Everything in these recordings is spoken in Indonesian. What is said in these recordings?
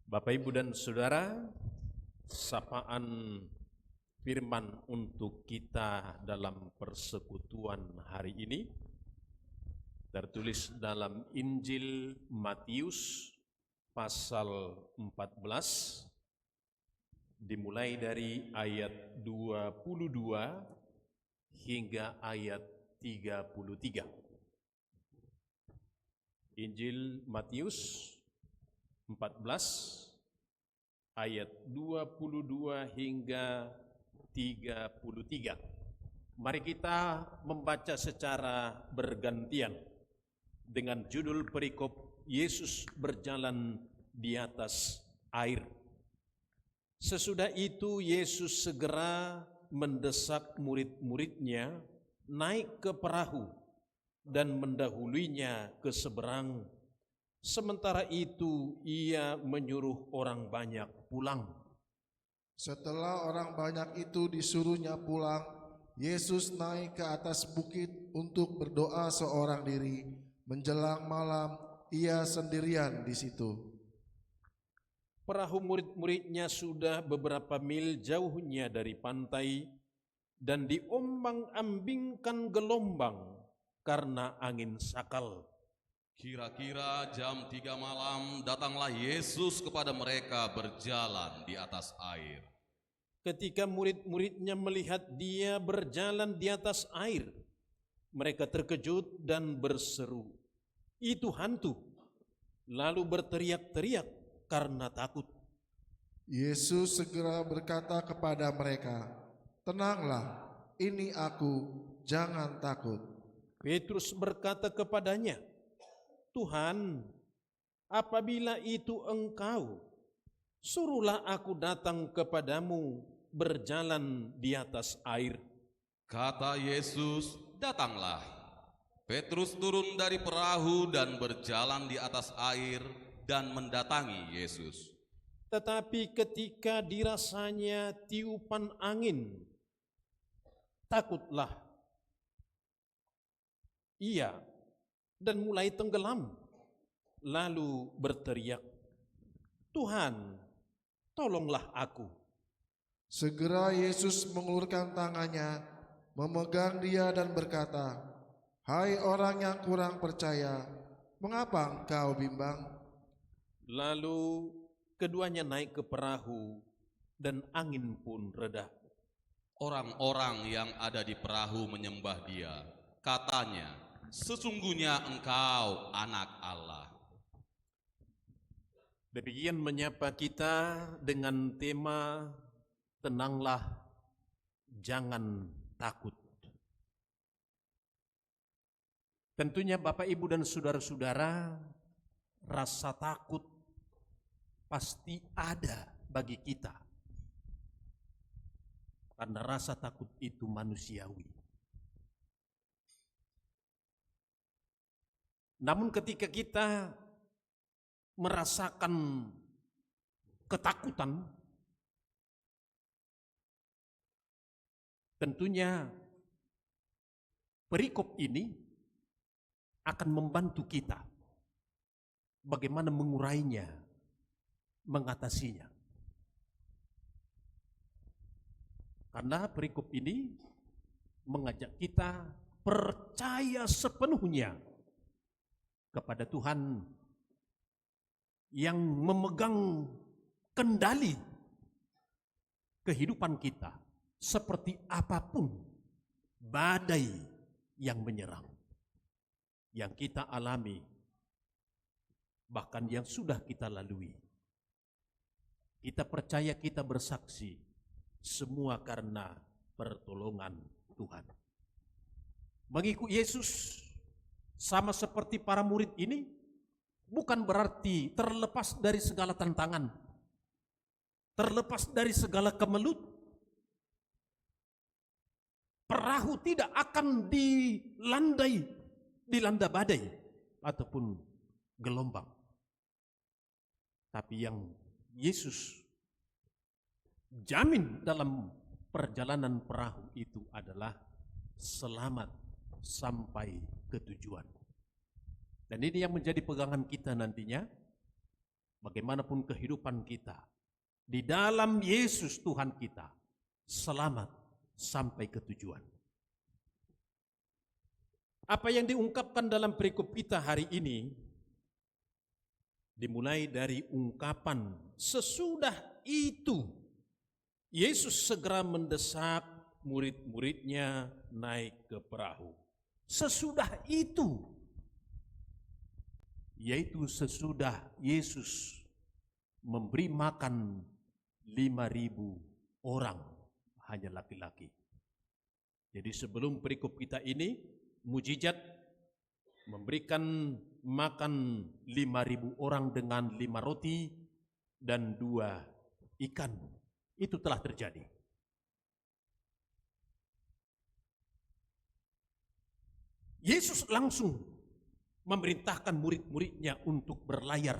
Bapak, Ibu, dan Saudara, sapaan firman untuk kita dalam persekutuan hari ini tertulis dalam Injil Matius pasal 14 dimulai dari ayat 22 hingga ayat 33. Injil Matius 14 ayat 22 hingga 33. Mari kita membaca secara bergantian dengan judul perikop Yesus berjalan di atas air. Sesudah itu Yesus segera mendesak murid-muridnya naik ke perahu dan mendahuluinya ke seberang. Sementara itu ia menyuruh orang banyak pulang. Setelah orang banyak itu disuruhnya pulang, Yesus naik ke atas bukit untuk berdoa seorang diri. Menjelang malam, ia sendirian di situ. Perahu murid-muridnya sudah beberapa mil jauhnya dari pantai dan diombang-ambingkan gelombang karena angin sakal. Kira-kira jam 3 malam datanglah Yesus kepada mereka berjalan di atas air. Ketika murid-muridnya melihat dia berjalan di atas air, mereka terkejut dan berseru, "Itu hantu!" Lalu berteriak-teriak karena takut. Yesus segera berkata kepada mereka, "Tenanglah, ini aku, jangan takut." Petrus berkata kepadanya, "Tuhan, apabila itu Engkau, suruhlah aku datang kepadamu berjalan di atas air." Kata Yesus, "Datanglah." Petrus turun dari perahu dan berjalan di atas air dan mendatangi Yesus. Tetapi ketika dirasanya tiupan angin, takutlah ia dan mulai tenggelam. Lalu berteriak, "Tuhan, tolonglah aku." Segera Yesus mengulurkan tangannya, memegang dia dan berkata, "Hai orang yang kurang percaya, mengapa engkau bimbang?" Lalu keduanya naik ke perahu dan angin pun reda. Orang-orang yang ada di perahu menyembah dia. Katanya, "Sesungguhnya engkau anak Allah." Demikian menyapa kita dengan tema tenanglah, jangan takut. Tentunya Bapak, Ibu, dan saudara-saudara, rasa takut pasti ada bagi kita. Karena rasa takut itu manusiawi. Namun ketika kita merasakan ketakutan, tentunya perikop ini akan membantu kita bagaimana mengurainya, mengatasinya. Karena perikop ini mengajak kita percaya sepenuhnya kepada Tuhan yang memegang kendali kehidupan kita seperti apapun badai yang menyerang, yang kita alami, bahkan yang sudah kita lalui. Kita percaya, kita bersaksi, semua karena pertolongan Tuhan. Mengikut Yesus sama seperti para murid ini bukan berarti terlepas dari segala tantangan, terlepas dari segala kemelut. Perahu tidak akan dilanda badai ataupun gelombang. Tapi yang Yesus jamin dalam perjalanan perahu itu adalah selamat sampai ke tujuan. Dan ini yang menjadi pegangan kita nantinya bagaimanapun kehidupan kita, di dalam Yesus Tuhan kita, selamat sampai ke tujuan. Apa yang diungkapkan dalam perikop kita hari ini, dimulai dari ungkapan sesudah itu, Yesus segera mendesak murid-muridnya naik ke perahu. Sesudah itu, yaitu sesudah Yesus memberi makan 5.000 orang, hanya laki-laki. Jadi sebelum perikop kita ini, mujizat memberikan makan 5.000 orang dengan 5 roti dan 2 ikan. Itu telah terjadi. Yesus langsung memerintahkan murid-muridnya untuk berlayar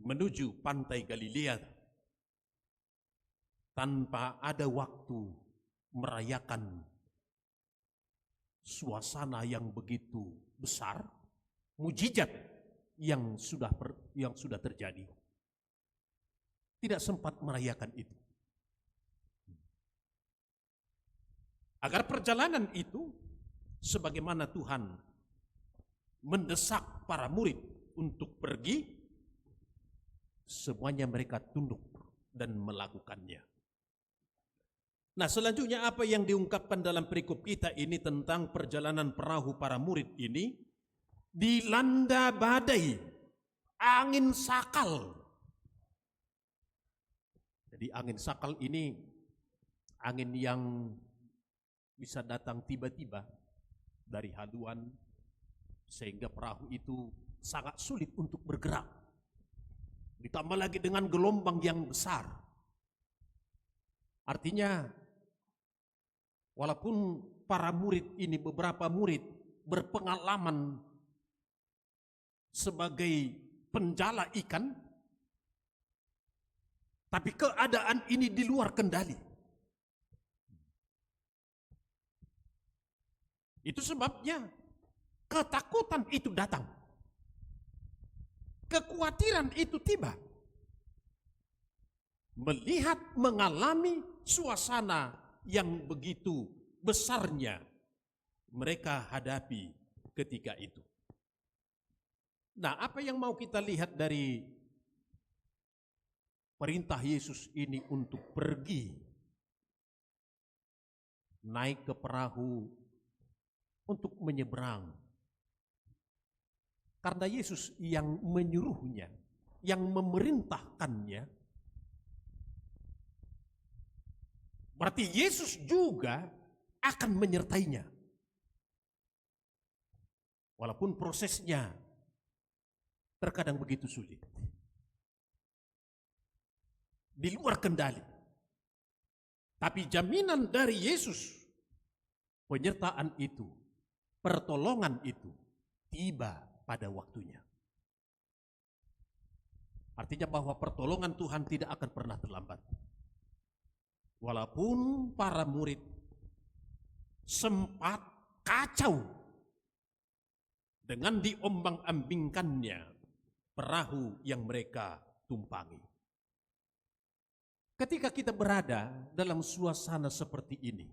menuju pantai Galilea tanpa ada waktu merayakan suasana yang begitu besar, mujizat yang sudah terjadi. Tidak sempat merayakan itu. Agar perjalanan itu, sebagaimana Tuhan mendesak para murid untuk pergi, semuanya mereka tunduk dan melakukannya. Nah, selanjutnya apa yang diungkapkan dalam perikop kita ini tentang perjalanan perahu para murid ini, dilanda badai, angin sakal. Jadi angin sakal ini angin yang bisa datang tiba-tiba dari haluan, sehingga perahu itu sangat sulit untuk bergerak. Ditambah lagi dengan gelombang yang besar. Artinya, walaupun para murid ini, beberapa murid berpengalaman sebagai penjala ikan, tapi keadaan ini di luar kendali. Itu sebabnya ketakutan itu datang. Kekhawatiran itu tiba. Melihat, mengalami suasana yang begitu besarnya mereka hadapi ketika itu. Nah, apa yang mau kita lihat dari perintah Yesus ini untuk pergi naik ke perahu untuk menyeberang? Karena Yesus yang menyuruhnya, yang memerintahkannya, berarti Yesus juga akan menyertainya. Walaupun prosesnya terkadang begitu sulit, di luar kendali. Tapi jaminan dari Yesus, penyertaan itu, pertolongan itu tiba pada waktunya. Artinya bahwa pertolongan Tuhan tidak akan pernah terlambat. Walaupun para murid sempat kacau dengan diombang-ambingkannya perahu yang mereka tumpangi. Ketika kita berada dalam suasana seperti ini,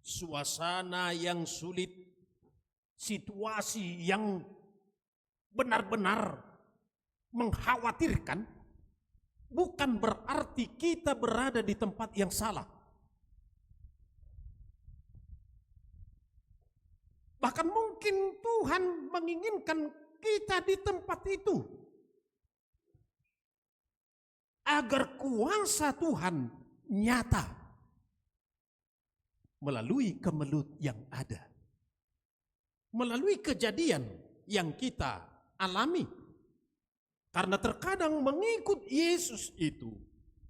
suasana yang sulit, situasi yang benar-benar mengkhawatirkan, bukan berarti kita berada di tempat yang salah. Bahkan mungkin Tuhan menginginkan kita di tempat itu agar kuasa Tuhan nyata melalui kemelut yang ada, melalui kejadian yang kita alami. Karena terkadang mengikut Yesus itu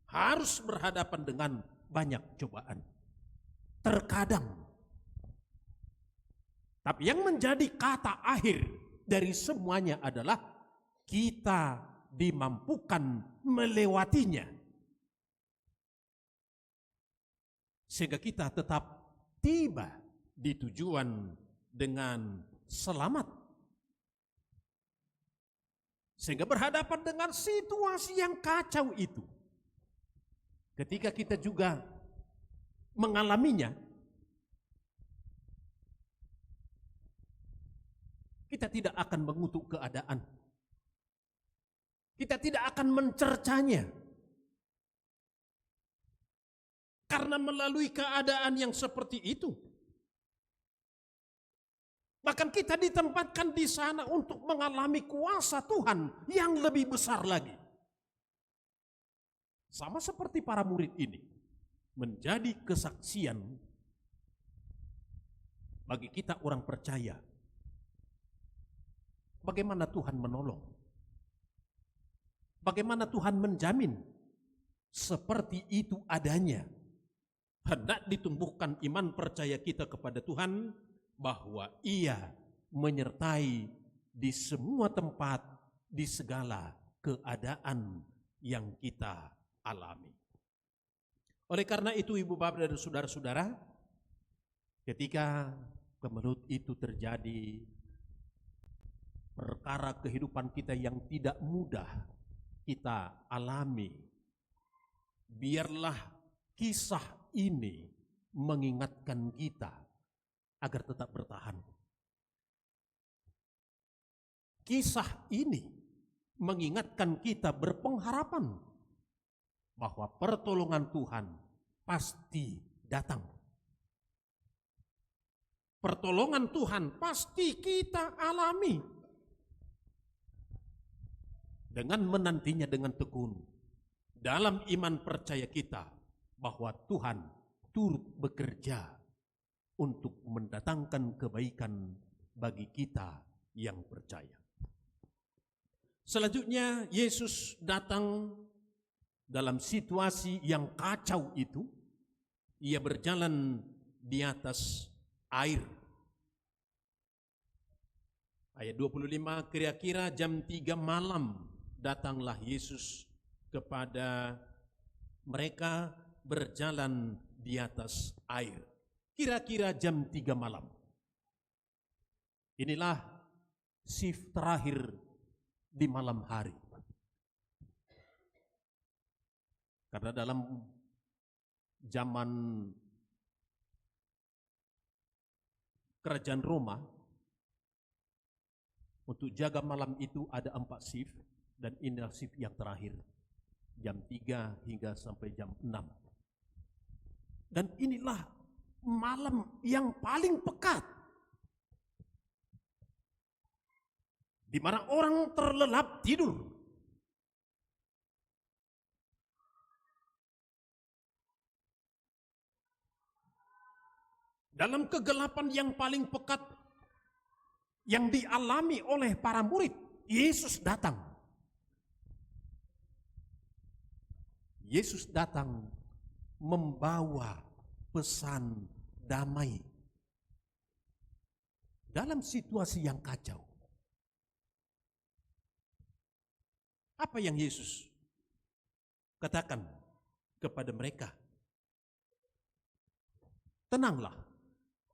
harus berhadapan dengan banyak cobaan. Terkadang. Tapi yang menjadi kata akhir dari semuanya adalah kita dimampukan melewatinya. Sehingga kita tetap tiba di tujuan dengan selamat Sehingga berhadapan dengan situasi yang kacau itu, ketika kita juga mengalaminya, kita tidak akan mengutuk keadaan. Kita tidak akan mencercanya. Karena melalui keadaan yang seperti itu, bahkan kita ditempatkan di sana untuk mengalami kuasa Tuhan yang lebih besar lagi. Sama seperti para murid ini, menjadi kesaksian bagi kita orang percaya. Bagaimana Tuhan menolong? Bagaimana Tuhan menjamin seperti itu adanya? Hendak ditumbuhkan iman percaya kita kepada Tuhan, bahwa Ia menyertai di semua tempat, di segala keadaan yang kita alami. Oleh karena itu, ibu bapak dan saudara-saudara, ketika kemelut itu terjadi, perkara kehidupan kita yang tidak mudah kita alami, biarlah kisah ini mengingatkan kita agar tetap bertahan. Kisah ini mengingatkan kita berpengharapan bahwa pertolongan Tuhan pasti datang. Pertolongan Tuhan pasti kita alami. Dengan menantinya dengan tekun dalam iman percaya kita bahwa Tuhan turut bekerja untuk mendatangkan kebaikan bagi kita yang percaya. Selanjutnya Yesus datang dalam situasi yang kacau itu. Ia berjalan di atas air. Ayat 25, kira-kira jam 3 malam datanglah Yesus kepada mereka berjalan di atas air. Kira-kira jam 3 malam. Inilah shift terakhir di malam hari. Karena dalam zaman kerajaan Roma, untuk jaga malam itu ada 4 shift, dan inilah shift yang terakhir, jam 3 hingga sampai jam 6. Dan inilah malam yang paling pekat, di mana orang terlelap tidur. Dalam kegelapan yang paling pekat yang dialami oleh para murid, Yesus datang. Yesus datang membawa pesan damai dalam situasi yang kacau. Apa yang Yesus katakan kepada mereka? Tenanglah,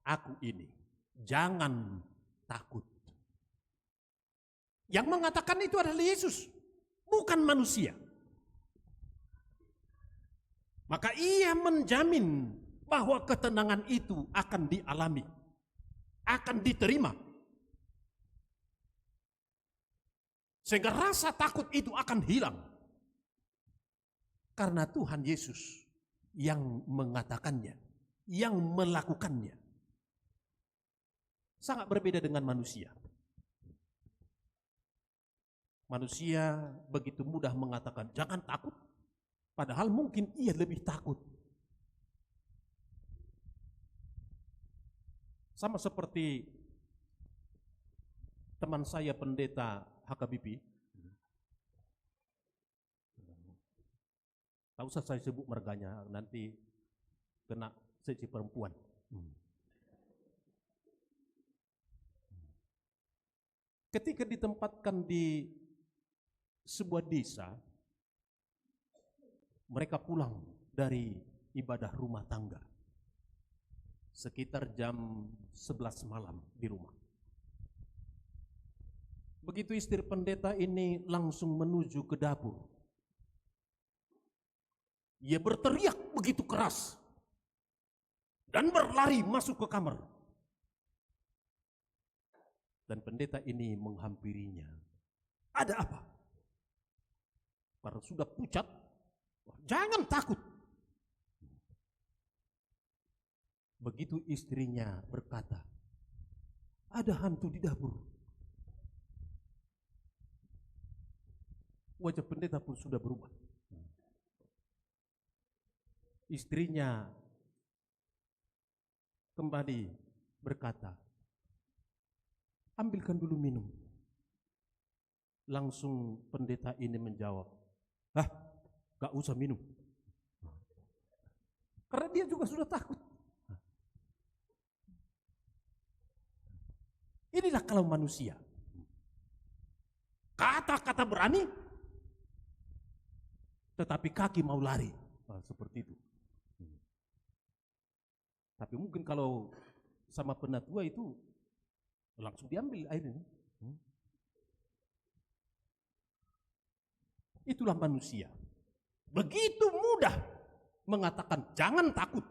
aku ini, jangan takut. Yang mengatakan itu adalah Yesus, bukan manusia. Maka ia menjamin bahwa ketenangan itu akan dialami, akan diterima. Sehingga rasa takut itu akan hilang. Karena Tuhan Yesus yang mengatakannya, yang melakukannya. Sangat berbeda dengan manusia. Manusia begitu mudah mengatakan jangan takut, padahal mungkin ia lebih takut. Sama seperti teman saya pendeta HKBP. Tak usah saya sebut marganya, nanti kena seksi perempuan. Ketika ditempatkan di sebuah desa, mereka pulang dari ibadah rumah tangga sekitar jam 11 malam di rumah. Begitu istri pendeta ini langsung menuju ke dapur. Ia berteriak begitu keras dan berlari masuk ke kamar. Dan pendeta ini menghampirinya. Ada apa? Karena sudah pucat, jangan takut. Begitu istrinya berkata, ada hantu di dapur. Wajah pendeta pun sudah berubah. Istrinya kembali berkata, ambilkan dulu minum. Langsung pendeta ini menjawab, gak usah minum. Karena dia juga sudah takut. Inilah kalau manusia. Kata-kata berani, tetapi kaki mau lari. Seperti itu. Tapi mungkin kalau sama penatua itu langsung diambil airnya. Itulah manusia. Begitu mudah mengatakan jangan takut.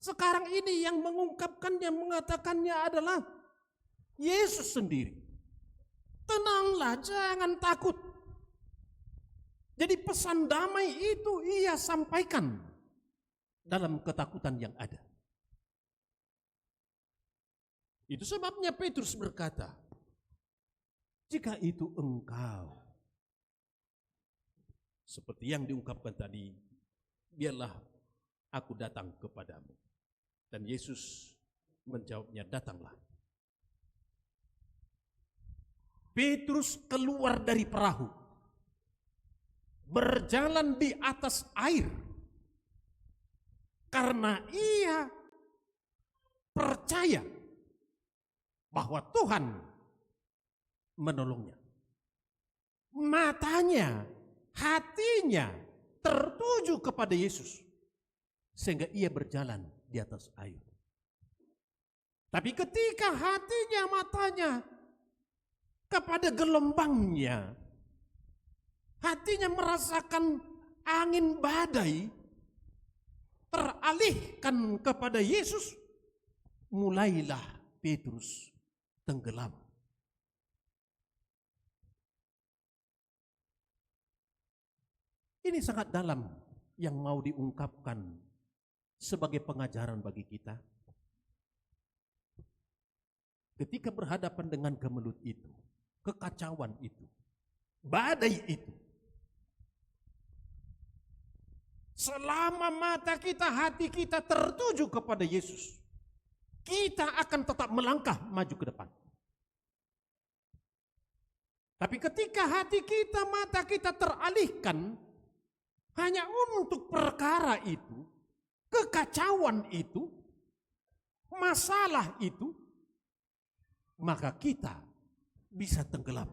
Sekarang ini yang mengungkapkannya, mengatakannya adalah Yesus sendiri. Tenanglah, jangan takut. Jadi pesan damai itu ia sampaikan dalam ketakutan yang ada. Itu sebabnya Petrus berkata, jika itu engkau, seperti yang diungkapkan tadi, biarlah aku datang kepadamu. Dan Yesus menjawabnya, datanglah. Petrus keluar dari perahu, berjalan di atas air, karena ia percaya bahwa Tuhan menolongnya. Matanya, hatinya tertuju kepada Yesus, sehingga ia berjalan di atas air. Tapi ketika hatinya, matanya kepada gelombangnya, hatinya merasakan angin badai, teralihkan kepada Yesus, mulailah Petrus tenggelam. Ini sangat dalam yang mau diungkapkan sebagai pengajaran bagi kita. Ketika berhadapan dengan gemelut itu, kekacauan itu, badai itu, selama mata kita, hati kita tertuju kepada Yesus, kita akan tetap melangkah maju ke depan. Tapi ketika hati kita, mata kita teralihkan hanya untuk perkara itu, kekacauan itu, masalah itu, maka kita bisa tenggelam.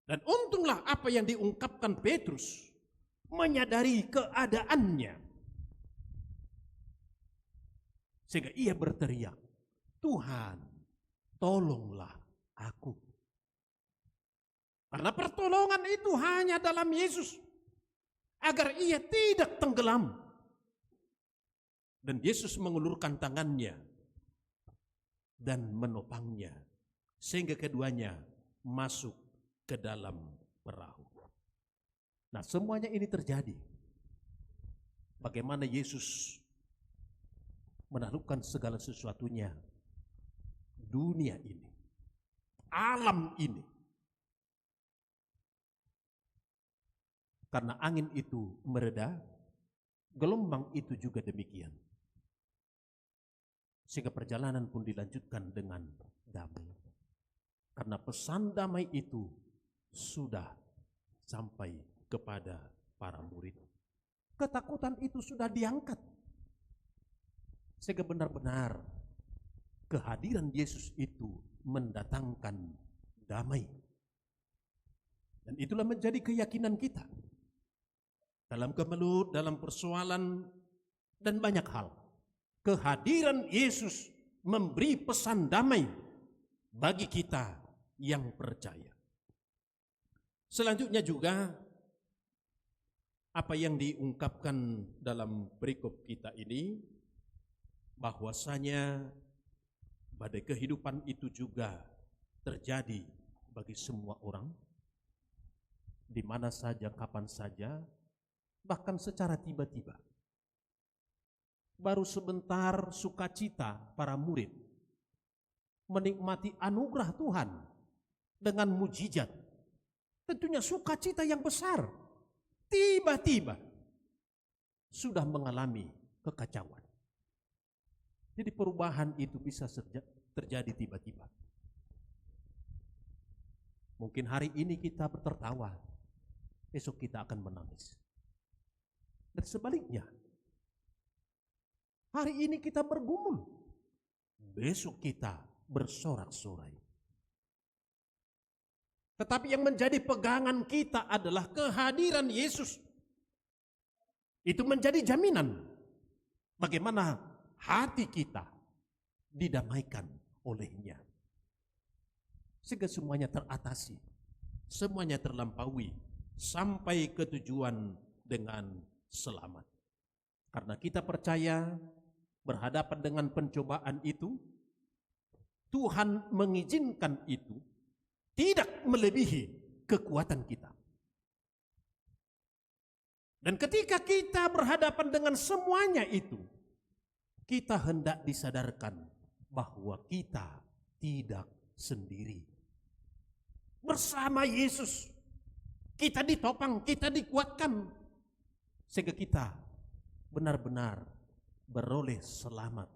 Dan untunglah apa yang diungkapkan Petrus, menyadari keadaannya, sehingga ia berteriak, Tuhan, tolonglah aku. Karena pertolongan itu hanya dalam Yesus, agar ia tidak tenggelam. Dan Yesus mengulurkan tangannya dan menopangnya, sehingga keduanya masuk ke dalam perahu. Nah, semuanya ini terjadi. Bagaimana Yesus menaklukkan segala sesuatunya, dunia ini, alam ini. Karena angin itu mereda, gelombang itu juga demikian. Sehingga perjalanan pun dilanjutkan dengan damai. Karena pesan damai itu sudah sampai kepada para murid. Ketakutan itu sudah diangkat. Sehingga benar-benar kehadiran Yesus itu mendatangkan damai. Dan itulah menjadi keyakinan kita. Dalam kemelut, dalam persoalan, dan banyak hal. Kehadiran Yesus memberi pesan damai bagi kita yang percaya. Selanjutnya juga apa yang diungkapkan dalam perikop kita ini, bahwasanya badai kehidupan itu juga terjadi bagi semua orang, di mana saja, kapan saja, bahkan secara tiba-tiba. Baru sebentar sukacita para murid menikmati anugerah Tuhan dengan mujizat, tentunya sukacita yang besar, tiba-tiba sudah mengalami kekacauan. Jadi perubahan itu bisa terjadi tiba-tiba. Mungkin hari ini kita tertawa, esok kita akan menangis. Dan sebaliknya, hari ini kita bergumul, besok kita bersorak-sorai. Tetapi yang menjadi pegangan kita adalah kehadiran Yesus. Itu menjadi jaminan bagaimana hati kita didamaikan olehnya. Sehingga semuanya teratasi, semuanya terlampaui, sampai ke tujuan dengan selamat. Karena kita percaya berhadapan dengan pencobaan itu, Tuhan mengizinkan itu tidak melebihi kekuatan kita. Dan ketika kita berhadapan dengan semuanya itu, kita hendak disadarkan bahwa kita tidak sendiri. Bersama Yesus kita ditopang, kita dikuatkan, sehingga kita benar-benar beroleh selamat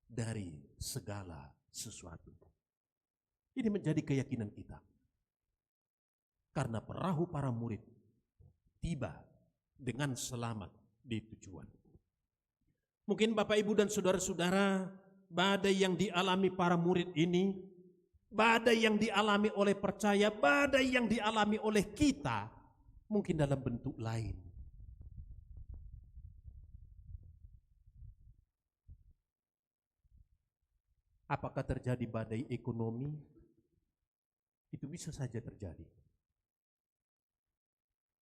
dari segala sesuatu. Ini menjadi keyakinan kita. Karena perahu para murid tiba dengan selamat di tujuan. Mungkin Bapak, Ibu, dan saudara-saudara, badai yang dialami para murid ini, badai yang dialami oleh percaya, badai yang dialami oleh kita, mungkin dalam bentuk lain. Apakah terjadi badai ekonomi? Itu bisa saja terjadi.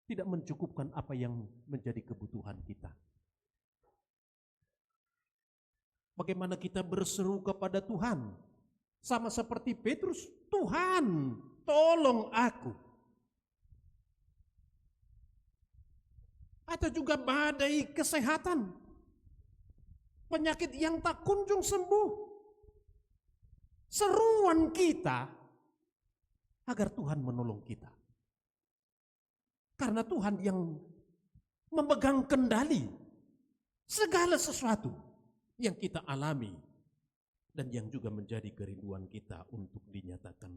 Tidak mencukupkan apa yang menjadi kebutuhan kita. Bagaimana kita berseru kepada Tuhan? Sama seperti Petrus, Tuhan, tolong aku. Atau juga badai kesehatan, penyakit yang tak kunjung sembuh. Seruan kita agar Tuhan menolong kita. Karena Tuhan yang memegang kendali segala sesuatu yang kita alami dan yang juga menjadi kerinduan kita untuk dinyatakan.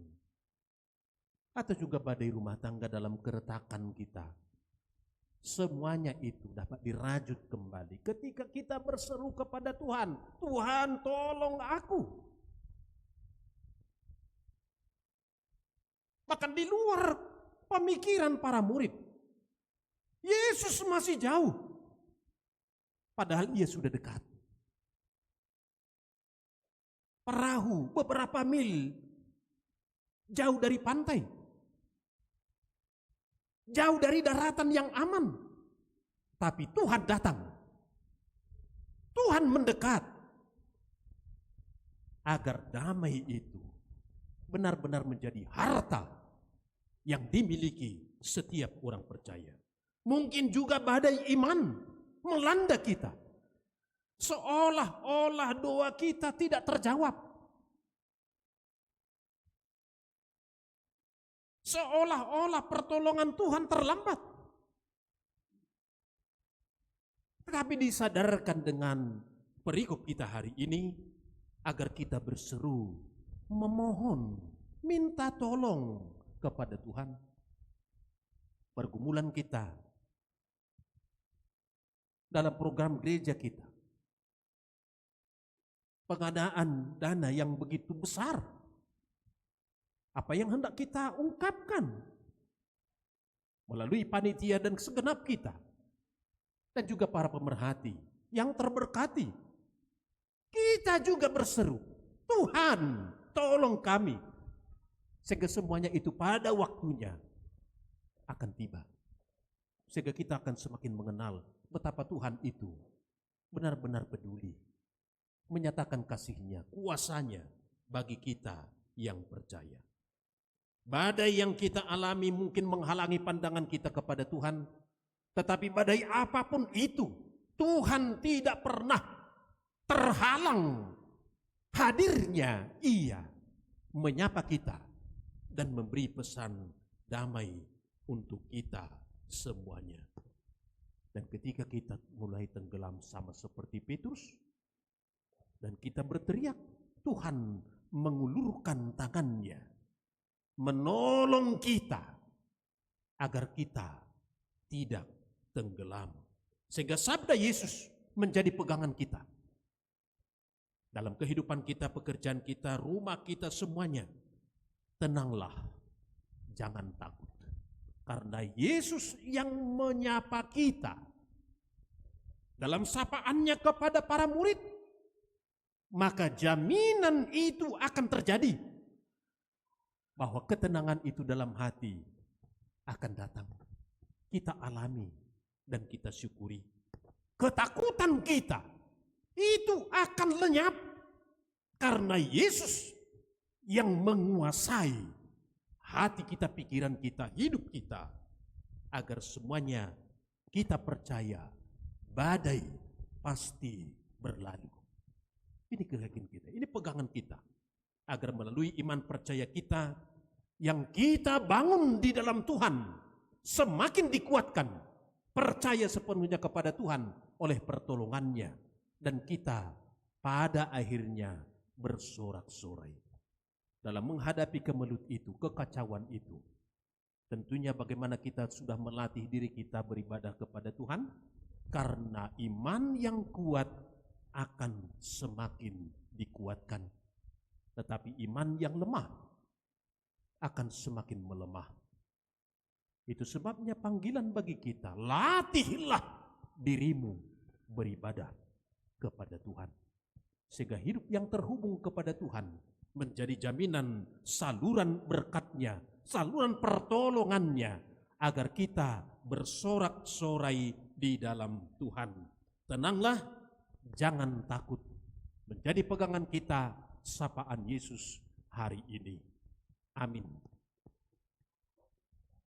Atau juga badai rumah tangga dalam keretakan kita. Semuanya itu dapat dirajut kembali ketika kita berseru kepada Tuhan. Tuhan, tolong aku. Bahkan di luar pemikiran para murid, Yesus masih jauh, padahal ia sudah dekat. Perahu beberapa mil jauh dari pantai, jauh dari daratan yang aman, tapi Tuhan datang, Tuhan mendekat, agar damai itu benar-benar menjadi harta yang dimiliki setiap orang percaya. Mungkin juga badai iman melanda kita. Seolah-olah doa kita tidak terjawab. Seolah-olah pertolongan Tuhan terlambat. Tetapi disadarkan dengan perikop kita hari ini, agar kita berseru, memohon, minta tolong kepada Tuhan. Pergumulan kita dalam program gereja kita, pengadaan dana yang begitu besar, apa yang hendak kita ungkapkan melalui panitia dan segenap kita, dan juga para pemerhati yang terberkati, kita juga berseru, Tuhan, tolong kami. Sehingga semuanya itu pada waktunya akan tiba. Sehingga kita akan semakin mengenal betapa Tuhan itu benar-benar peduli, menyatakan kasih-Nya, kuasa-Nya bagi kita yang percaya. Badai yang kita alami mungkin menghalangi pandangan kita kepada Tuhan, tetapi badai apapun itu, Tuhan tidak pernah terhalang hadirnya. Ia menyapa kita dan memberi pesan damai untuk kita semuanya. Dan ketika kita mulai tenggelam sama seperti Petrus, dan kita berteriak, Tuhan mengulurkan tangannya, menolong kita agar kita tidak tenggelam. Sehingga sabda Yesus menjadi pegangan kita. Dalam kehidupan kita, pekerjaan kita, rumah kita, semuanya. Tenanglah, jangan takut. Karena Yesus yang menyapa kita. Dalam sapaannya kepada para murid, maka jaminan itu akan terjadi. Bahwa ketenangan itu dalam hati akan datang. Kita alami dan kita syukuri. Ketakutan kita itu akan lenyap. Karena Yesus yang menguasai hati kita, pikiran kita, hidup kita. Agar semuanya kita percaya badai pasti berlalu. Ini keyakinan kita, ini pegangan kita. Agar melalui iman percaya kita yang kita bangun di dalam Tuhan semakin dikuatkan. Percaya sepenuhnya kepada Tuhan oleh pertolongannya. Dan kita pada akhirnya bersorak-sorai. Dalam menghadapi kemelut itu, kekacauan itu. Tentunya bagaimana kita sudah melatih diri kita beribadah kepada Tuhan. Karena iman yang kuat akan semakin dikuatkan. Tetapi iman yang lemah akan semakin melemah. Itu sebabnya panggilan bagi kita, latihlah dirimu beribadah kepada Tuhan. Sehingga hidup yang terhubung kepada Tuhan menjadi jaminan saluran berkat-Nya, saluran pertolongan-Nya, agar kita bersorak-sorai di dalam Tuhan. Tenanglah, jangan takut. Menjadi pegangan kita sapaan Yesus hari ini. Amin.